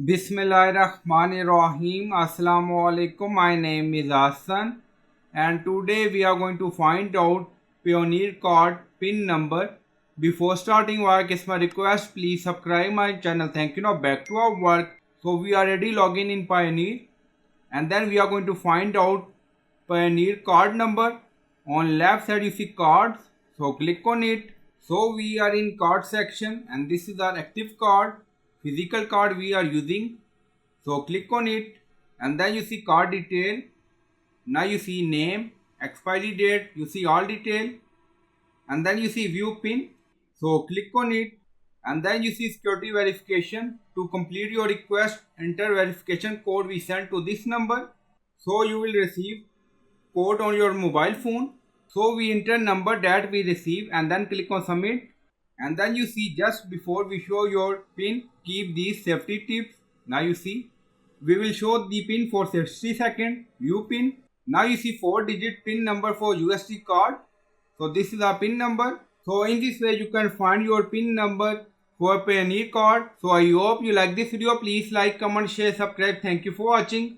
Bismillahirrahmanirrahim. Assalamu alaikum. My name is Hassan and today we are going to find out Payoneer Card PIN number. Before starting work, it's my request, please subscribe my channel. Thank you. Now back to our work. So we are already logging in Payoneer and then we are going to find out Payoneer card number. On left side you see cards. So click on it. So we are in card section and this is our active card. Physical card we are using. So click on it and then you see card detail. Now you see name, expiry date, you see all detail and then you see view pin. So click on it and then you see security verification. To complete your request, enter verification code we sent to this number. So you will receive code on your mobile phone. So we enter number that we receive and then click on submit. And then you see just before we show your pin, keep these safety tips. Now you see we will show the pin for 60 seconds. View pin. Now you see 4-digit pin number for USD card. So this is our pin number. So in this way you can find your pin number for Payoneer card. So I hope you like this video. Please like, comment, share, subscribe. Thank you for watching.